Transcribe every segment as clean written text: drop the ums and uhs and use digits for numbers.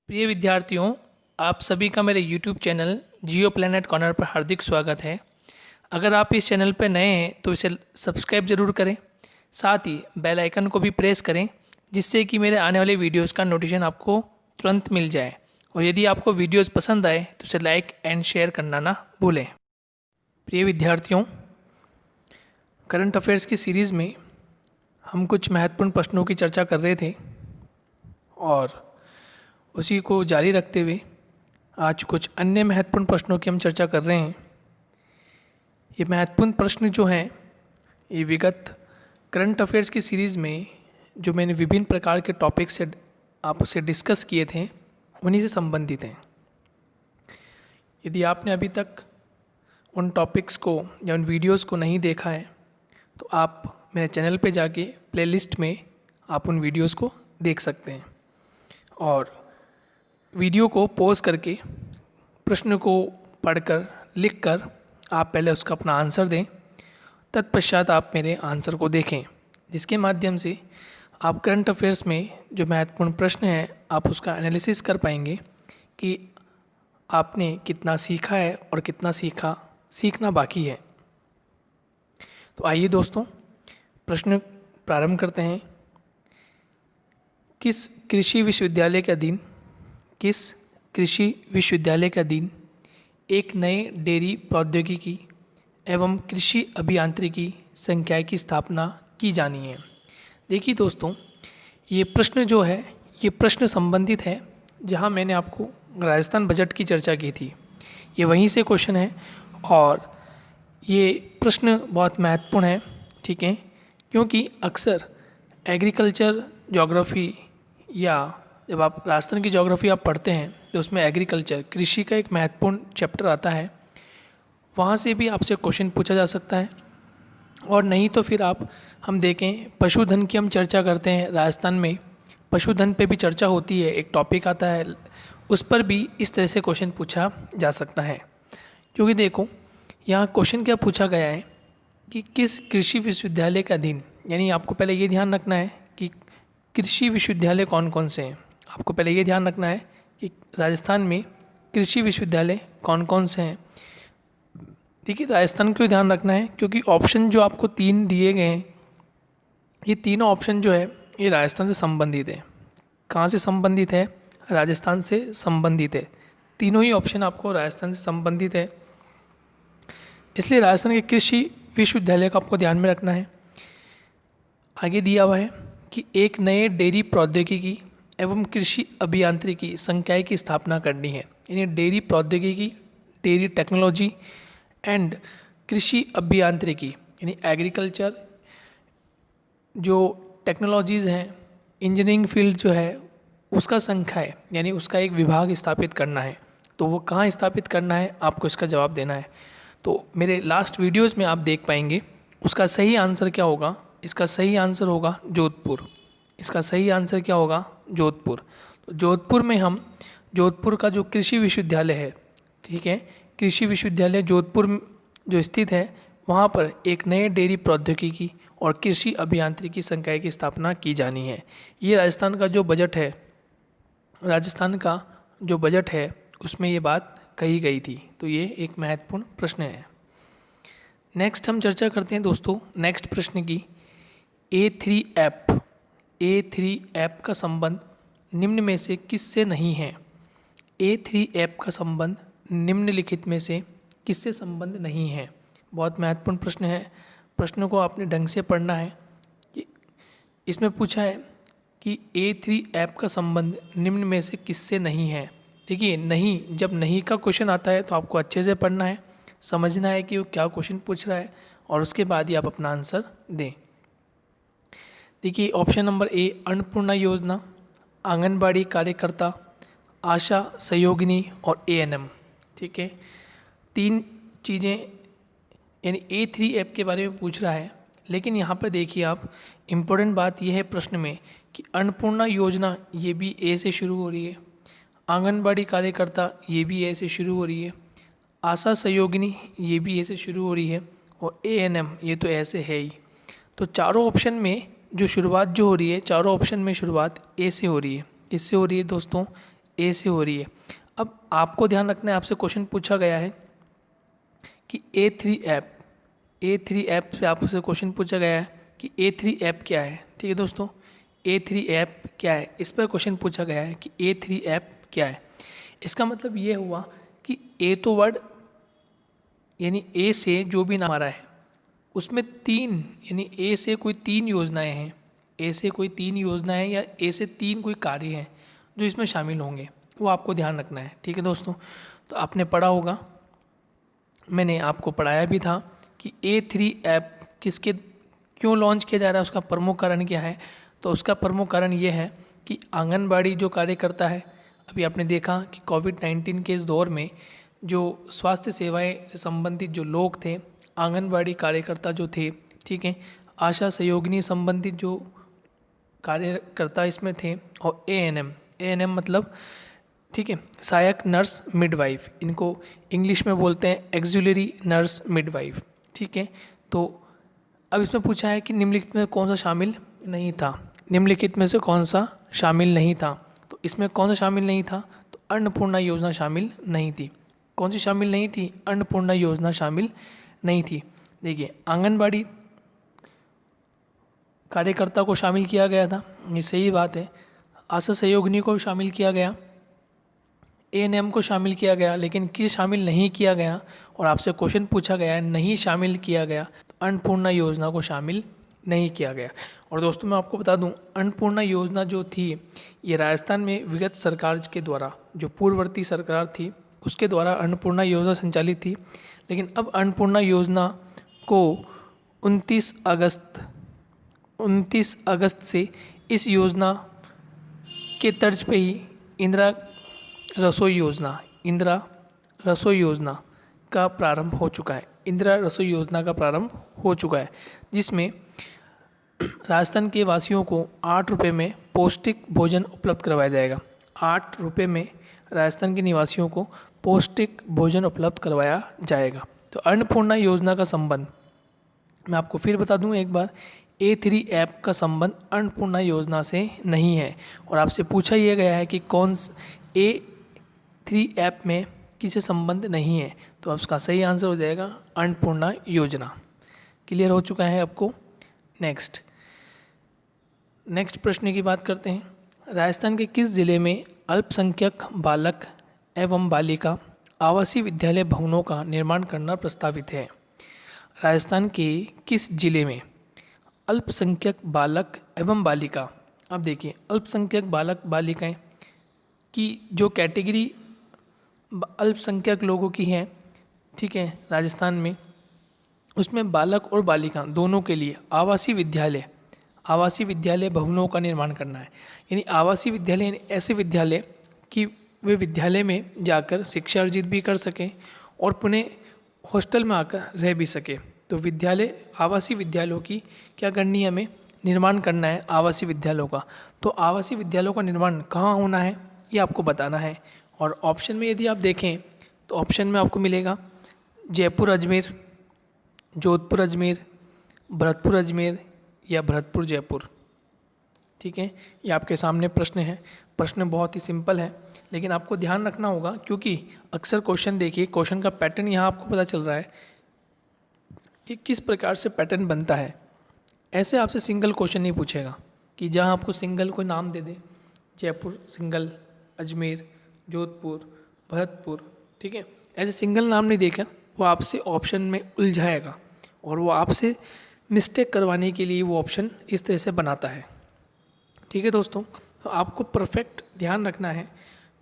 प्रिय विद्यार्थियों, आप सभी का मेरे YouTube चैनल जियो प्लैनेट कॉर्नर पर हार्दिक स्वागत है। अगर आप इस चैनल पर नए हैं तो इसे सब्सक्राइब ज़रूर करें, साथ ही बेल आइकन को भी प्रेस करें जिससे कि मेरे आने वाले वीडियोस का नोटिफिकेशन आपको तुरंत मिल जाए। और यदि आपको वीडियोस पसंद आए तो इसे लाइक एंड शेयर करना ना भूलें। प्रिय विद्यार्थियों, करंट अफेयर्स की सीरीज़ में हम कुछ महत्वपूर्ण प्रश्नों की चर्चा कर रहे थे और उसी को जारी रखते हुए आज कुछ अन्य महत्वपूर्ण प्रश्नों की हम चर्चा कर रहे हैं। ये महत्वपूर्ण प्रश्न जो हैं ये विगत करंट अफेयर्स की सीरीज़ में जो मैंने विभिन्न प्रकार के टॉपिक से आपसे डिस्कस किए थे उन्हीं से संबंधित हैं। यदि आपने अभी तक उन टॉपिक्स को या उन वीडियोस को नहीं देखा है तो आप मेरे चैनल पे जाके प्लेलिस्ट में आप उन वीडियोस को देख सकते हैं और वीडियो को पॉज करके प्रश्न को पढ़कर लिखकर आप पहले उसका अपना आंसर दें, तत्पश्चात आप मेरे आंसर को देखें, जिसके माध्यम से आप करंट अफेयर्स में जो महत्वपूर्ण प्रश्न हैं आप उसका एनालिसिस कर पाएंगे कि आपने कितना सीखा है और कितना सीखना बाकी है। तो आइए दोस्तों, प्रश्न प्रारंभ करते हैं। किस कृषि विश्वविद्यालय के अधीन एक नए डेयरी प्रौद्योगिकी एवं कृषि अभियांत्रिकी संकाय की स्थापना की जानी है। देखिए दोस्तों, ये प्रश्न जो है ये प्रश्न संबंधित है जहां मैंने आपको राजस्थान बजट की चर्चा की थी। ये वहीं से क्वेश्चन है और ये प्रश्न बहुत महत्वपूर्ण है, ठीक है, क्योंकि अक्सर एग्रीकल्चर ज्योग्राफी या जब आप राजस्थान की ज्योग्राफी आप पढ़ते हैं तो उसमें एग्रीकल्चर कृषि का एक महत्वपूर्ण चैप्टर आता है। वहाँ से भी आपसे क्वेश्चन पूछा जा सकता है। और नहीं तो फिर हम देखें, पशुधन की हम चर्चा करते हैं, राजस्थान में पशुधन पे भी चर्चा होती है, एक टॉपिक आता है, उस पर भी इस तरह से क्वेश्चन पूछा जा सकता है। क्योंकि देखो, यहाँ क्वेश्चन क्या पूछा गया है कि किस कृषि विश्वविद्यालय के अधीन, यानी आपको पहले ये ध्यान रखना है कि कृषि विश्वविद्यालय कौन कौन से हैं। आपको पहले ये ध्यान रखना है कि राजस्थान में कृषि विश्वविद्यालय कौन कौन से हैं। देखिए, राजस्थान क्यों ध्यान रखना है, क्योंकि ऑप्शन जो आपको 3 दिए गए हैं, ये तीनों ऑप्शन जो है ये राजस्थान से संबंधित है। कहाँ से संबंधित है? राजस्थान से संबंधित है। तीनों ही ऑप्शन आपको राजस्थान से संबंधित है, इसलिए राजस्थान के कृषि विश्वविद्यालय को आपको ध्यान में रखना है। आगे दिया हुआ है कि एक नए डेयरी प्रौद्योगिकी एवं कृषि अभियांत्रिकी संकाय की स्थापना करनी है। यानी डेयरी प्रौद्योगिकी, डेयरी टेक्नोलॉजी एंड कृषि अभियांत्रिकी यानी एग्रीकल्चर जो टेक्नोलॉजीज़ हैं, इंजीनियरिंग फील्ड जो है उसका संकाय यानी उसका एक विभाग स्थापित करना है। तो वो कहाँ स्थापित करना है, आपको इसका जवाब देना है। तो मेरे लास्ट वीडियोज़ में आप देख पाएंगे उसका सही आंसर क्या होगा। इसका सही आंसर होगा जोधपुर। इसका सही आंसर क्या होगा? जोधपुर। तो जोधपुर में हम जोधपुर का जो कृषि विश्वविद्यालय है, ठीक है, कृषि विश्वविद्यालय जोधपुर जो स्थित है, वहाँ पर एक नए डेयरी प्रौद्योगिकी और कृषि अभियांत्रिकी संकाय की स्थापना की जानी है। ये राजस्थान का जो बजट है उसमें ये बात कही गई थी। तो ये एक महत्वपूर्ण प्रश्न है। नेक्स्ट हम चर्चा करते हैं दोस्तों नेक्स्ट प्रश्न की। A3 ऐप का संबंध निम्न में से किससे नहीं है? A3 ऐप का संबंध निम्नलिखित में से किससे संबंध नहीं है? बहुत महत्वपूर्ण प्रश्न है। प्रश्न को आपने ढंग से पढ़ना है। इसमें पूछा है कि A3 ऐप का संबंध निम्न में से किससे नहीं है। देखिए, नहीं, जब नहीं का क्वेश्चन आता है तो आपको अच्छे से पढ़ना है, समझना है कि वो क्या क्वेश्चन पूछ रहा है और उसके बाद ही आप अपना आंसर दें। देखिए, ऑप्शन नंबर ए अन्नपूर्णा योजना, आंगनबाड़ी कार्यकर्ता, आशा सहयोगिनी और ANM, ठीक है, 3 चीज़ें यानी A3 ऐप के बारे में पूछ रहा है। लेकिन यहाँ पर देखिए आप, इम्पोर्टेंट बात यह है प्रश्न में कि अन्नपूर्णा योजना ये भी A से शुरू हो रही है, आंगनबाड़ी कार्यकर्ता ये भी A से शुरू हो रही है, आशा सहयोगिनी ये भी A से शुरू हो रही है और ANM ये तो ऐसे है ही। तो चारों ऑप्शन में जो शुरुआत जो हो रही है, चारों ऑप्शन में शुरुआत ए से हो रही है। किससे हो रही है दोस्तों? ए से हो रही है। अब आपको ध्यान रखना है, आपसे क्वेश्चन पूछा गया है कि ए थ्री ऐप से आपसे क्वेश्चन पूछा गया है कि ए3 ऐप क्या है। ठीक है दोस्तों, ए3 ऐप क्या है, इस पर क्वेश्चन पूछा गया है कि ए3 ऐप क्या है। इसका मतलब ये हुआ कि ए तो वर्ड यानी ए से जो भी नाम आ रहा है उसमें तीन यानी ए से कोई तीन योजनाएं हैं, ए से कोई तीन योजनाएं या ए से तीन कोई कार्य हैं जो इसमें शामिल होंगे, वो आपको ध्यान रखना है। ठीक है दोस्तों, तो आपने पढ़ा होगा, मैंने आपको पढ़ाया भी था कि ए3 ऐप किसके क्यों लॉन्च किया जा रहा है, उसका प्रमुख कारण क्या है। तो उसका प्रमुख कारण ये है कि आंगनबाड़ी जो कार्य करता है, अभी आपने देखा कि कोविड-19 के इस दौर में जो स्वास्थ्य सेवाएं से संबंधित जो लोग थे, आंगनबाड़ी कार्यकर्ता जो थे, ठीक है, आशा सहयोगिनी संबंधित जो कार्यकर्ता इसमें थे, और एएनएम मतलब, ठीक है, सहायक नर्स मिडवाइफ, इनको इंग्लिश में बोलते हैं एक्जुलरी नर्स मिडवाइफ। ठीक है, तो अब इसमें पूछा है कि निम्नलिखित में कौन सा शामिल नहीं था, निम्नलिखित में से कौन सा शामिल नहीं था। तो इसमें कौन सा शामिल नहीं था, तो अन्नपूर्णा योजना शामिल नहीं थी। कौन सी शामिल नहीं थी, अन्नपूर्णा योजना शामिल नहीं थी। देखिए, आंगनबाड़ी कार्यकर्ता को शामिल किया गया था, ये सही बात है। आशा सहयोगिनी को शामिल किया गया, एएनएम को शामिल किया गया, लेकिन किस शामिल नहीं किया गया, और आपसे क्वेश्चन पूछा गया है नहीं शामिल किया गया, तो अन्नपूर्णा योजना को शामिल नहीं किया गया। और दोस्तों मैं आपको बता दूं, अन्नपूर्णा योजना जो थी ये राजस्थान में विगत सरकार के द्वारा, जो पूर्ववर्ती सरकार थी उसके द्वारा अन्नपूर्णा योजना संचालित थी। लेकिन अब अन्नपूर्णा योजना को 29 अगस्त से इस योजना के तर्ज पे ही इंदिरा रसोई योजना का प्रारंभ हो चुका है। इंदिरा रसोई योजना का प्रारंभ हो चुका है, जिसमें राजस्थान के वासियों को 8 रुपये में पौष्टिक भोजन उपलब्ध करवाया जाएगा। 8 रुपये में राजस्थान के निवासियों को पौष्टिक भोजन उपलब्ध करवाया जाएगा। तो अन्नपूर्णा योजना का संबंध मैं आपको फिर बता दूं एक बार, ए3 ऐप का संबंध अन्नपूर्णा योजना से नहीं है। और आपसे पूछा यह गया है कि कौन ए3 ऐप में किसे संबंध नहीं है, तो अब उसका सही आंसर हो जाएगा अन्नपूर्णा योजना। क्लियर हो चुका है आपको। नेक्स्ट प्रश्न की बात करते हैं। राजस्थान के किस जिले में अल्पसंख्यक बालक एवं बालिका आवासीय विद्यालय भवनों का निर्माण करना प्रस्तावित है। राजस्थान के किस जिले में अल्पसंख्यक बालक एवं बालिका, अब देखिए अल्पसंख्यक बालक बालिकाएं की जो कैटेगरी अल्पसंख्यक लोगों की है, ठीक है, राजस्थान में, उसमें बालक और बालिका दोनों के लिए आवासीय विद्यालय भवनों का निर्माण करना है। यानी आवासीय विद्यालय यानी ऐसे विद्यालय कि वे विद्यालय में जाकर शिक्षा अर्जित भी कर सकें और पुनः हॉस्टल में आकर रह भी सके। तो आवासीय विद्यालयों की क्या करनी है, हमें निर्माण करना है आवासीय विद्यालयों का। तो आवासीय विद्यालयों का निर्माण कहाँ होना है ये आपको बताना है। और ऑप्शन में यदि आप देखें तो ऑप्शन में आपको मिलेगा जयपुर अजमेर, जोधपुर अजमेर, भरतपुर अजमेर या भरतपुर जयपुर। ठीक है, ये आपके सामने प्रश्न है। प्रश्न बहुत ही सिंपल है, लेकिन आपको ध्यान रखना होगा क्योंकि अक्सर क्वेश्चन देखिए, क्वेश्चन का पैटर्न यहाँ आपको पता चल रहा है कि किस प्रकार से पैटर्न बनता है। ऐसे आपसे सिंगल क्वेश्चन नहीं पूछेगा कि जहाँ आपको सिंगल कोई नाम दे दे, जयपुर सिंगल, अजमेर, जोधपुर, भरतपुर, ठीक है, ऐसे सिंगल नाम नहीं देकर वो आपसे ऑप्शन में उलझाएगा और वो आपसे मिस्टेक करवाने के लिए वो ऑप्शन इस तरह से बनाता है। ठीक है दोस्तों, तो आपको परफेक्ट ध्यान रखना है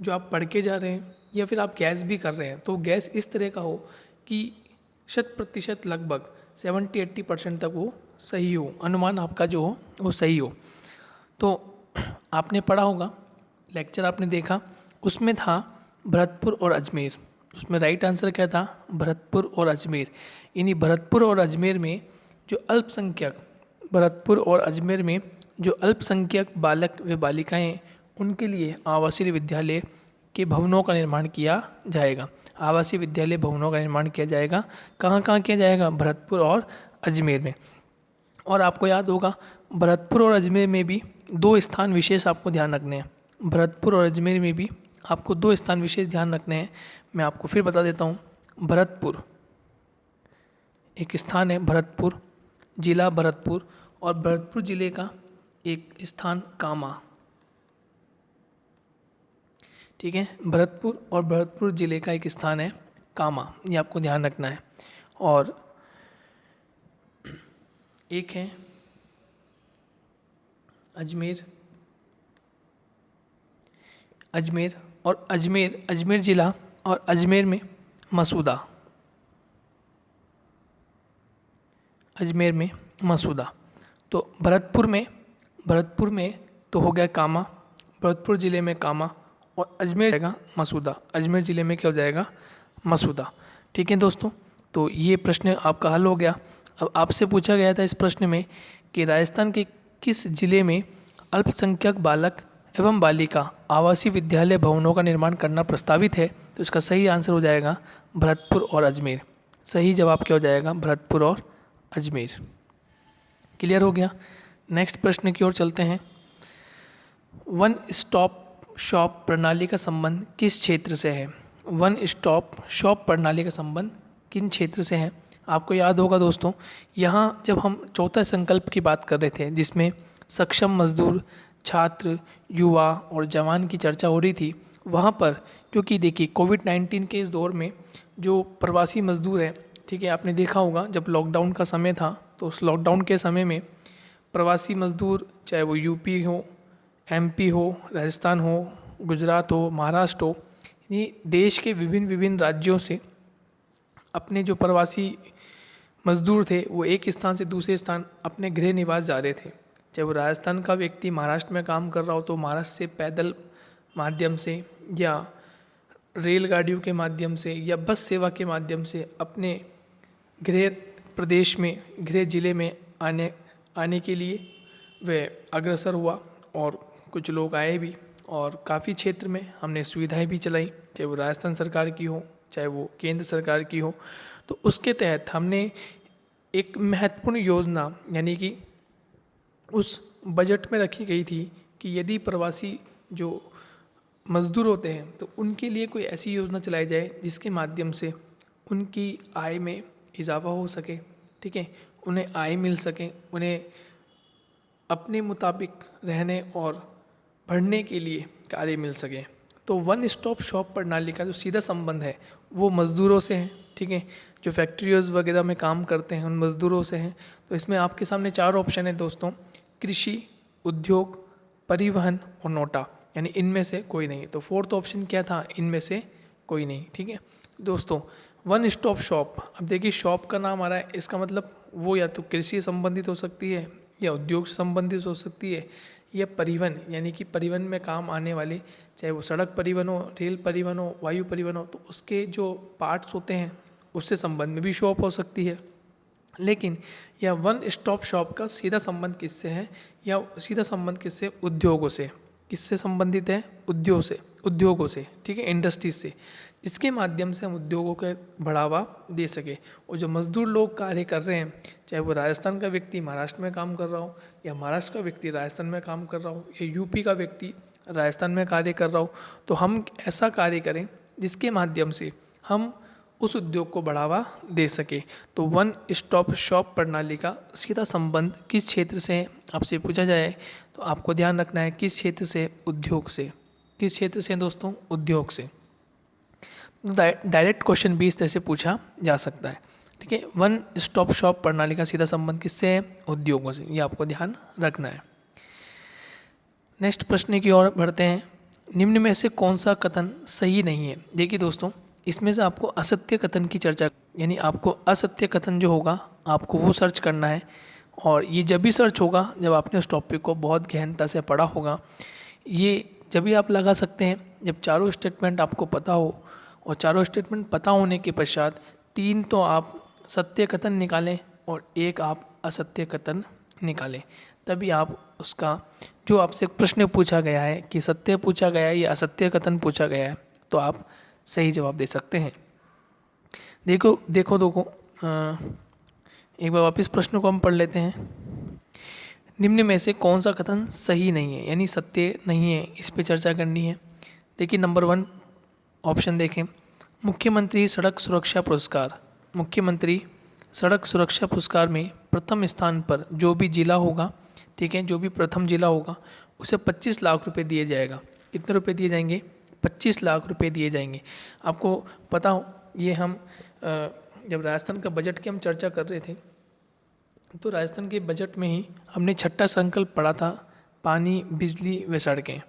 जो आप पढ़ के जा रहे हैं या फिर आप गैस भी कर रहे हैं, तो गैस इस तरह का हो कि 100% लगभग 70-80% तक वो सही हो, अनुमान आपका जो हो वो सही हो। तो आपने पढ़ा होगा, लेक्चर आपने देखा, उसमें था भरतपुर और अजमेर। उसमें राइट आंसर क्या था, भरतपुर और अजमेर। यानी भरतपुर और अजमेर में जो अल्पसंख्यक बालक व बालिकाएं, उनके लिए आवासीय विद्यालय के भवनों का निर्माण किया जाएगा। आवासीय विद्यालय भवनों का निर्माण किया जाएगा। कहाँ कहाँ किया जाएगा, भरतपुर और अजमेर में। और आपको याद होगा भरतपुर और अजमेर में भी 2 स्थान विशेष आपको ध्यान रखने हैं। भरतपुर और अजमेर में भी आपको 2 स्थान विशेष ध्यान रखने हैं। मैं आपको फिर बता देता हूँ। भरतपुर एक स्थान है, भरतपुर, जिला भरतपुर, और भरतपुर जिले का एक स्थान कामा। ठीक है, भरतपुर और भरतपुर जिले का एक स्थान है कामा, ये आपको ध्यान रखना है। और एक है अजमेर, अजमेर और अजमेर जिला और अजमेर में मसूदा, अजमेर में मसूदा। तो भरतपुर में तो हो गया कामा, भरतपुर ज़िले में कामा, और अजमेर जाएगा मसूदा, अजमेर ज़िले में क्या हो जाएगा, मसूदा। ठीक है दोस्तों, तो ये प्रश्न आपका हल हो गया। अब आपसे पूछा गया था इस प्रश्न में कि राजस्थान के किस जिले में अल्पसंख्यक बालक एवं बालिका आवासीय विद्यालय भवनों का निर्माण करना प्रस्तावित है, तो इसका सही आंसर हो जाएगा भरतपुर और अजमेर। सही जवाब क्या हो जाएगा, भरतपुर और अजमेर। क्लियर हो गया। नेक्स्ट प्रश्न की ओर चलते हैं। वन स्टॉप शॉप प्रणाली का संबंध किस क्षेत्र से है? वन स्टॉप शॉप प्रणाली का संबंध किन क्षेत्र से है? आपको याद होगा दोस्तों, यहाँ जब हम चौथा संकल्प की बात कर रहे थे जिसमें सक्षम मजदूर, छात्र, युवा और जवान की चर्चा हो रही थी, वहाँ पर क्योंकि देखिए कोविड-19 के इस दौर में जो प्रवासी मजदूर हैं, ठीक है, आपने देखा होगा जब लॉकडाउन का समय था तो उस लॉकडाउन के समय में प्रवासी मजदूर, चाहे वो यूपी हो, एमपी हो, राजस्थान हो, गुजरात हो, महाराष्ट्र हो, ये देश के विभिन्न राज्यों से अपने जो प्रवासी मजदूर थे वो एक स्थान से दूसरे स्थान अपने गृह निवास जा रहे थे। चाहे वो राजस्थान का व्यक्ति महाराष्ट्र में काम कर रहा हो तो महाराष्ट्र से पैदल माध्यम से या रेलगाड़ियों के माध्यम से या बस सेवा के माध्यम से अपने गृह प्रदेश में, गृह जिले में आने के लिए वह अग्रसर हुआ, और कुछ लोग आए भी, और काफ़ी क्षेत्र में हमने सुविधाएं भी चलाई, चाहे वो राजस्थान सरकार की हो, चाहे वो केंद्र सरकार की हो। तो उसके तहत हमने एक महत्वपूर्ण योजना, यानी कि उस बजट में रखी गई थी कि यदि प्रवासी जो मजदूर होते हैं तो उनके लिए कोई ऐसी योजना चलाई जाए जिसके माध्यम से उनकी आय में इजाफा हो सके। ठीक है, उन्हें आय मिल सके, उन्हें अपने मुताबिक रहने और बढ़ने के लिए कार्य मिल सके। तो वन स्टॉप शॉप प्रणाली का जो सीधा संबंध है वो मज़दूरों से है। ठीक है, जो फैक्ट्रीज वगैरह में काम करते हैं उन मज़दूरों से हैं। तो इसमें आपके सामने 4 ऑप्शन है दोस्तों, कृषि, उद्योग, परिवहन और नोटा, यानी इनमें से कोई नहीं। तो 4th ऑप्शन क्या था, इनमें से कोई नहीं। ठीक है दोस्तों, वन स्टॉप शॉप, अब देखिए शॉप का नाम आ रहा है, इसका मतलब वो या तो कृषि संबंधित हो सकती है या उद्योग से संबंधित हो सकती है या परिवहन, यानी कि परिवहन में काम आने वाले, चाहे वो सड़क परिवहन हो, रेल परिवहन हो, वायु परिवहन हो, तो उसके जो पार्ट्स होते हैं उससे संबंध में भी शॉप हो सकती है। लेकिन यह वन स्टॉप शॉप का सीधा संबंध किससे है, या सीधा संबंध किससे, उद्योगों से। किससे संबंधित है, उद्योगों से। ठीक है, इंडस्ट्रीज से, इसके माध्यम से हम उद्योगों को बढ़ावा दे सके। और जो मजदूर लोग कार्य कर रहे हैं, चाहे वो राजस्थान का व्यक्ति महाराष्ट्र में काम कर रहा हो, या महाराष्ट्र का व्यक्ति राजस्थान में काम कर रहा हो, या यूपी का व्यक्ति राजस्थान में कार्य कर रहा हो, तो हम ऐसा कार्य करें जिसके माध्यम से हम उस उद्योग को बढ़ावा दे सके। तो वन स्टॉप शॉप प्रणाली का सीधा संबंध किस क्षेत्र से है, आपसे पूछा जाए तो आपको ध्यान रखना है किस क्षेत्र से, उद्योग से। किस क्षेत्र से दोस्तों, उद्योग से। डायरेक्ट क्वेश्चन भी इस तरह से पूछा जा सकता है। ठीक है, वन स्टॉप शॉप प्रणाली का सीधा संबंध किससे है, उद्योगों से। ये आपको ध्यान रखना है। नेक्स्ट प्रश्न की ओर बढ़ते हैं। निम्न में से कौन सा कथन सही नहीं है? देखिए दोस्तों, इसमें से आपको असत्य कथन की चर्चा, यानी आपको असत्य कथन जो होगा आपको वो सर्च करना है। और ये जब भी सर्च होगा जब आपने उस टॉपिक को बहुत गहनता से पढ़ा होगा। ये जब भी आप लगा सकते हैं जब चारों स्टेटमेंट आपको पता हो, और चारों स्टेटमेंट पता होने के पश्चात 3 तो आप सत्य कथन निकालें और 1 आप असत्य कथन निकालें, तभी आप उसका जो आपसे प्रश्न पूछा गया है कि सत्य पूछा गया है या असत्य कथन पूछा गया है, तो आप सही जवाब दे सकते हैं। देखो एक बार वापस प्रश्न को हम पढ़ लेते हैं। निम्न में से कौन सा कथन सही नहीं है, यानी सत्य नहीं है, इस पे चर्चा करनी है। देखिए नंबर 1 ऑप्शन देखें, मुख्यमंत्री सड़क सुरक्षा पुरस्कार। मुख्यमंत्री सड़क सुरक्षा पुरस्कार में प्रथम स्थान पर जो भी जिला होगा, ठीक है, जो भी प्रथम जिला होगा उसे 25 लाख रुपए दिए जाएगा। कितने रुपए दिए जाएंगे? 25 लाख रुपए दिए जाएंगे। आपको पता हो, ये हम जब राजस्थान का बजट की हम चर्चा कर रहे थे तो राजस्थान के बजट में ही हमने छठा संकल्प पढ़ा था, पानी, बिजली व सड़कें।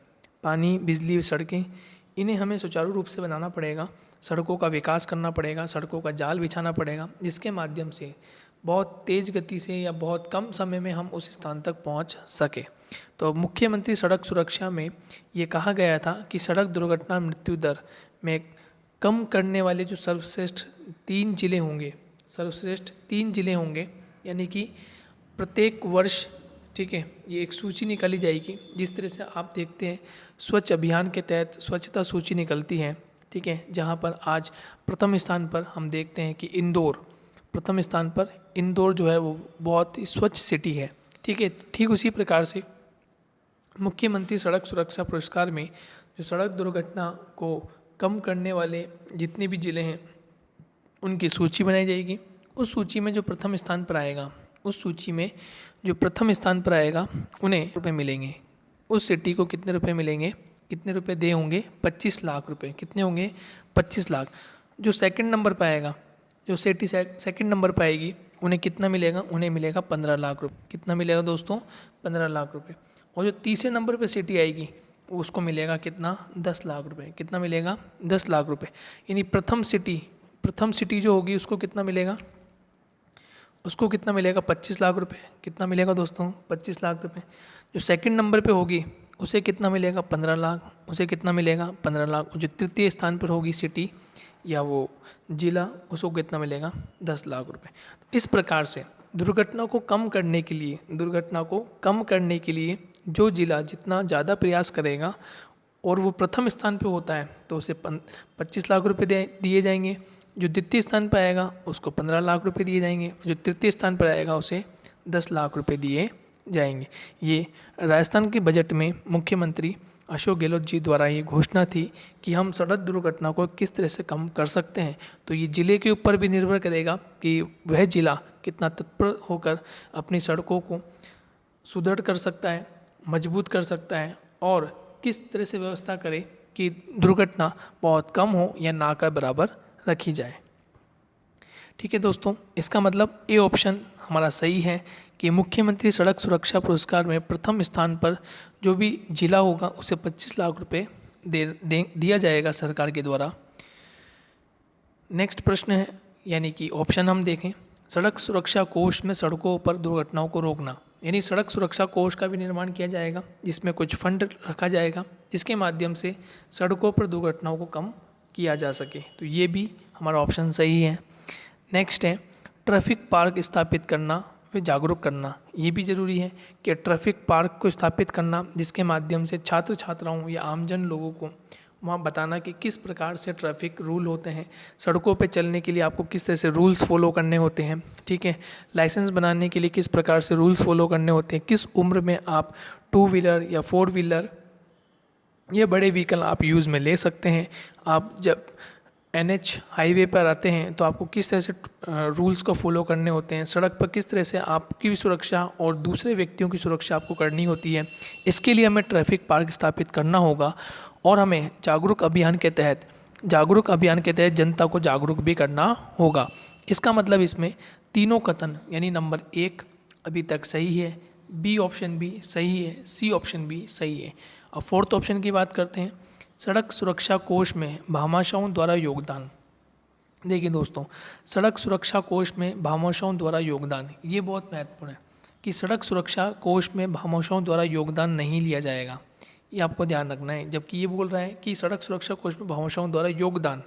पानी, बिजली व सड़कें, इन्हें हमें सुचारू रूप से बनाना पड़ेगा, सड़कों का विकास करना पड़ेगा, सड़कों का जाल बिछाना पड़ेगा, जिसके माध्यम से बहुत तेज़ गति से या बहुत कम समय में हम उस स्थान तक पहुंच सके। तो मुख्यमंत्री सड़क सुरक्षा में ये कहा गया था कि सड़क दुर्घटना मृत्यु दर में कम करने वाले जो सर्वश्रेष्ठ 3 जिले होंगे, सर्वश्रेष्ठ 3 जिले होंगे, यानी कि प्रत्येक वर्ष, ठीक है, ये एक सूची निकाली जाएगी। जिस तरह से आप देखते हैं स्वच्छ अभियान के तहत स्वच्छता सूची निकलती है, ठीक है, जहाँ पर आज प्रथम स्थान पर हम देखते हैं कि इंदौर, प्रथम स्थान पर इंदौर जो है वो बहुत ही स्वच्छ सिटी है, ठीक है। ठीक उसी प्रकार से मुख्यमंत्री सड़क सुरक्षा पुरस्कार में जो सड़क दुर्घटना को कम करने वाले जितने भी ज़िले हैं उनकी सूची बनाई जाएगी। उस सूची में जो प्रथम स्थान पर आएगा, उस सूची में जो प्रथम स्थान पर आएगा उन्हें रुपए मिलेंगे। उस सिटी को कितने रुपए मिलेंगे? कितने रुपए दे होंगे? 25 लाख रुपए। कितने होंगे? 25 लाख। जो सेकंड नंबर पर आएगा, जो सिटी सेकंड नंबर पर आएगी, उन्हें कितना मिलेगा? उन्हें मिलेगा 15 लाख रुपए। कितना मिलेगा दोस्तों? 15 लाख रुपए। और जो तीसरे नंबर पर सिटी आएगी उसको मिलेगा कितना? 10 लाख रुपए। कितना मिलेगा? 10 लाख रुपए। यानी प्रथम सिटी जो होगी उसको कितना मिलेगा? उसको कितना मिलेगा? 25 लाख रुपए। कितना मिलेगा दोस्तों? 25 लाख रुपए। जो सेकंड नंबर पे होगी उसे कितना मिलेगा? 15 लाख। उसे कितना मिलेगा? 15 लाख। जो तृतीय स्थान पर होगी सिटी या वो जिला, उसको कितना मिलेगा? 10 लाख रुपए। तो इस प्रकार से दुर्घटना को कम करने के लिए जो जिला जितना ज़्यादा प्रयास करेगा और वो प्रथम स्थान पे होता है तो उसे 25 लाख रुपए दिए जाएंगे। जो द्वितीय स्थान पर आएगा उसको 15 लाख रुपए दिए जाएंगे। जो तृतीय स्थान पर आएगा उसे 10 लाख रुपए दिए जाएंगे। ये राजस्थान के बजट में मुख्यमंत्री अशोक गहलोत जी द्वारा ये घोषणा थी कि हम सड़क दुर्घटना को किस तरह से कम कर सकते हैं। तो ये ज़िले के ऊपर भी निर्भर करेगा कि वह ज़िला कितना तत्पर होकर अपनी सड़कों को सुदृढ़ कर सकता है, मजबूत कर सकता है और किस तरह से व्यवस्था करे कि दुर्घटना बहुत कम हो या ना के बराबर रखी जाए। ठीक है दोस्तों, इसका मतलब ए ऑप्शन हमारा सही है कि मुख्यमंत्री सड़क सुरक्षा पुरस्कार में प्रथम स्थान पर जो भी जिला होगा उसे 25 लाख रुपए दिया जाएगा सरकार के द्वारा। नेक्स्ट प्रश्न है, यानी कि ऑप्शन हम देखें, सड़क सुरक्षा कोष में सड़कों पर दुर्घटनाओं को रोकना। यानी सड़क सुरक्षा कोष का भी निर्माण किया जाएगा जिसमें कुछ फंड रखा जाएगा जिसके माध्यम से सड़कों पर दुर्घटनाओं को कम किया जा सके। तो ये भी हमारा ऑप्शन सही है। नेक्स्ट है ट्रैफिक पार्क स्थापित करना व जागरूक करना। ये भी ज़रूरी है कि ट्रैफिक पार्क को स्थापित करना जिसके माध्यम से छात्र छात्राओं या आमजन लोगों को वहाँ बताना कि किस प्रकार से ट्रैफिक रूल होते हैं, सड़कों पे चलने के लिए आपको किस तरह से रूल्स फॉलो करने होते हैं, ठीक है, लाइसेंस बनाने के लिए किस प्रकार से रूल्स फॉलो करने होते हैं, किस उम्र में आप 2 व्हीलर या 4 व्हीलर ये बड़े व्हीकल आप यूज़ में ले सकते हैं। आप जब NH हाईवे पर आते हैं तो आपको किस तरह से रूल्स को फॉलो करने होते हैं, सड़क पर किस तरह से आपकी भी सुरक्षा और दूसरे व्यक्तियों की सुरक्षा आपको करनी होती है। इसके लिए हमें ट्रैफिक पार्क स्थापित करना होगा और हमें जागरूक अभियान के तहत जनता को जागरूक भी करना होगा। इसका मतलब इसमें तीनों कथन यानी नंबर 1 अभी तक सही है, बी ऑप्शन भी सही है, सी ऑप्शन भी सही है। अब फोर्थ ऑप्शन की बात करते हैं, सड़क सुरक्षा कोष में भामाशाहों द्वारा योगदान। देखिए दोस्तों, सड़क सुरक्षा कोष में भामाशाहों द्वारा योगदान ये बहुत महत्वपूर्ण है कि सड़क सुरक्षा कोष में भामाशाहों द्वारा योगदान नहीं लिया जाएगा, ये आपको ध्यान रखना है। जबकि ये बोल रहा है कि सड़क सुरक्षा कोष में भामाशाहों द्वारा योगदान,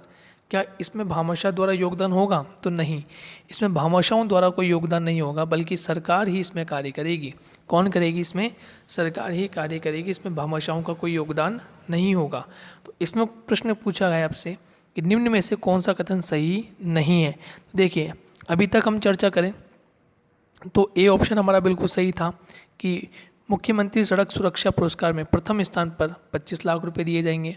क्या इसमें भामाशाह द्वारा योगदान होगा? तो नहीं, इसमें भामाशाहों द्वारा कोई योगदान नहीं होगा, बल्कि सरकार ही इसमें कार्य करेगी। कौन करेगी? इसमें सरकार ही कार्य करेगी, इसमें भामाशाहों का कोई योगदान नहीं होगा। तो इसमें प्रश्न पूछा गया आपसे कि निम्न में से कौन सा कथन सही नहीं है। देखिए अभी तक हम चर्चा करें तो ए ऑप्शन हमारा बिल्कुल सही था कि मुख्यमंत्री सड़क सुरक्षा पुरस्कार में प्रथम स्थान पर 25 लाख रुपए दिए जाएंगे।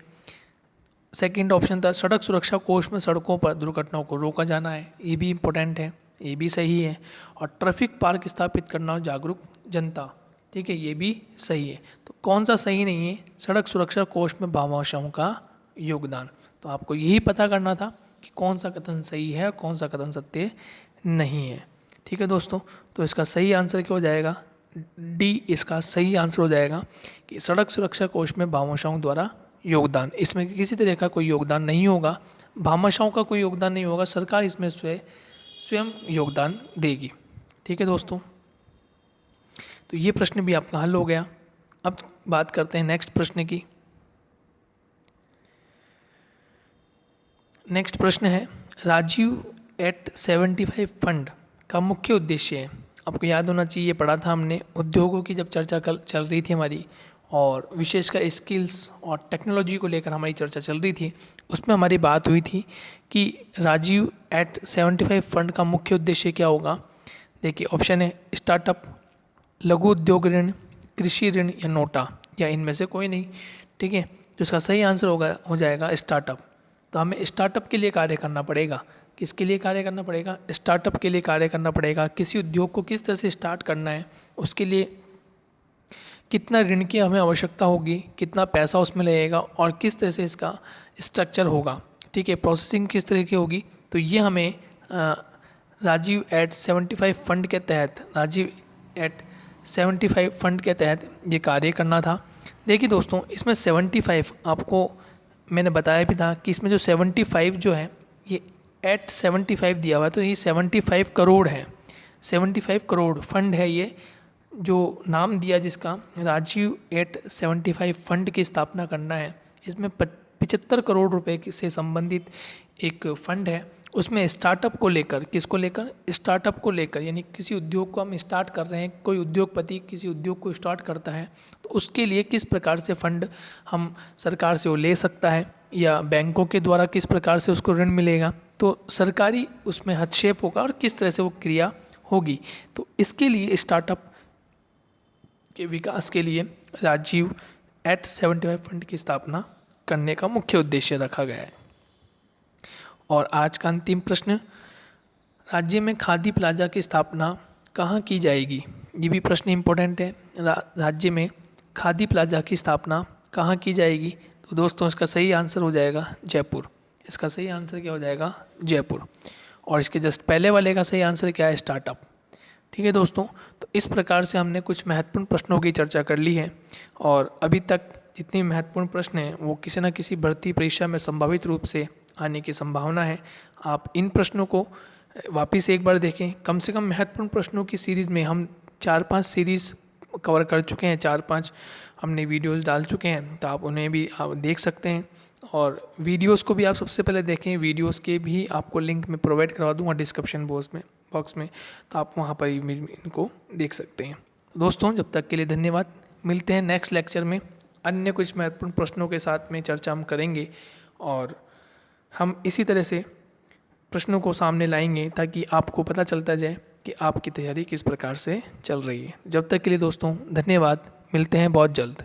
सेकंड ऑप्शन था सड़क सुरक्षा कोष में सड़कों पर दुर्घटनाओं को रोका जाना है, ये भी इम्पोर्टेंट है, ये भी सही है। और ट्रैफिक पार्क स्थापित करना और जागरूक जनता, ठीक है, ये भी सही है। तो कौन सा सही नहीं है? सड़क सुरक्षा कोष में भामाशाहों का योगदान। तो आपको यही पता करना था कि कौन सा कथन सही है और कौन सा कथन सत्य नहीं है। ठीक है दोस्तों, तो इसका सही आंसर क्या हो जाएगा? डी इसका सही आंसर हो जाएगा कि सड़क सुरक्षा कोष में भामाशाहों द्वारा योगदान। इसमें किसी तरह का कोई योगदान नहीं होगा, भामाशाहों का कोई योगदान नहीं होगा, सरकार इसमें स्वयं योगदान देगी। ठीक है दोस्तों, तो ये प्रश्न भी आपका हल हो गया। अब बात करते हैं नेक्स्ट प्रश्न की। नेक्स्ट प्रश्न है राजीव एट 75 फंड का मुख्य उद्देश्य है। आपको याद होना चाहिए, पढ़ा था हमने उद्योगों की जब चर्चा चल रही थी हमारी, और विशेषकर स्किल्स और टेक्नोलॉजी को लेकर हमारी चर्चा चल रही थी, उसमें हमारी बात हुई थी कि राजीव एट 75 फंड का मुख्य उद्देश्य क्या होगा। देखिए ऑप्शन है स्टार्टअप, लघु उद्योग ऋण, कृषि ऋण या नोटा, या इनमें से कोई नहीं। ठीक है, तो इसका सही आंसर हो जाएगा स्टार्टअप। तो हमें स्टार्टअप के लिए कार्य करना पड़ेगा। किसके लिए कार्य करना पड़ेगा? स्टार्टअप के लिए कार्य करना पड़ेगा। किसी उद्योग को किस तरह से स्टार्ट करना है, उसके लिए कितना ऋण की हमें आवश्यकता होगी, कितना पैसा उसमें लगेगा और किस तरह से इसका स्ट्रक्चर होगा। ठीक है, प्रोसेसिंग किस तरह की होगी। तो ये हमें राजीव एट 75 फंड के तहत, राजीव एट 75 फंड के तहत ये कार्य करना था। देखिए दोस्तों, इसमें 75 आपको मैंने बताया भी था कि इसमें जो 75 जो है ये एट 75 दिया हुआ है, तो ये 75 करोड़ है। 75 करोड़ फंड है ये, जो नाम दिया जिसका राजीव एट 75 फंड की स्थापना करना है। इसमें 75 करोड़ रुपए से संबंधित एक फंड है। उसमें स्टार्टअप को लेकर, किसको लेकर? स्टार्टअप को लेकर, यानी किसी उद्योग को हम स्टार्ट कर रहे हैं, कोई उद्योगपति किसी उद्योग को स्टार्ट करता है तो उसके लिए किस प्रकार से फंड हम सरकार से वो ले सकता है, या बैंकों के द्वारा किस प्रकार से उसको ऋण मिलेगा, तो सरकारी उसमें हस्तक्षेप होगा और किस तरह से वो क्रिया होगी। तो इसके लिए स्टार्टअप के विकास के लिए राजीव एट 75 फंड की स्थापना करने का मुख्य उद्देश्य रखा गया है। और आज का अंतिम प्रश्न, राज्य में खादी प्लाजा की स्थापना कहाँ की जाएगी? ये भी प्रश्न इम्पोर्टेंट है। राज्य में खादी प्लाजा की स्थापना कहाँ की जाएगी? तो दोस्तों इसका सही आंसर हो जाएगा जयपुर। इसका सही आंसर क्या हो जाएगा? जयपुर। और इसके जस्ट पहले वाले का सही आंसर क्या है? स्टार्टअप। ठीक है दोस्तों, तो इस प्रकार से हमने कुछ महत्वपूर्ण प्रश्नों की चर्चा कर ली है। और अभी तक जितने महत्वपूर्ण प्रश्न हैं वो किसी न किसी भर्ती परीक्षा में संभावित रूप से आने की संभावना है। आप इन प्रश्नों को वापस एक बार देखें। कम से कम महत्वपूर्ण प्रश्नों की सीरीज़ में हम 4-5 सीरीज़ कवर कर चुके हैं, 4-5 हमने वीडियोस डाल चुके हैं, तो आप उन्हें भी आप देख सकते हैं। और वीडियोस को भी आप सबसे पहले देखें, वीडियोस के भी आपको लिंक मैं प्रोवाइड करवा दूंगा डिस्क्रिप्शन बॉक्स में, तो आप वहाँ पर ही इनको देख सकते हैं। दोस्तों जब तक के लिए धन्यवाद। मिलते हैं नेक्स्ट लेक्चर में, अन्य कुछ महत्वपूर्ण प्रश्नों के साथ में चर्चा हम करेंगे और हम इसी तरह से प्रश्नों को सामने लाएंगे ताकि आपको पता चलता जाए कि आपकी तैयारी किस प्रकार से चल रही है। जब तक के लिए दोस्तों धन्यवाद। मिलते हैं बहुत जल्द।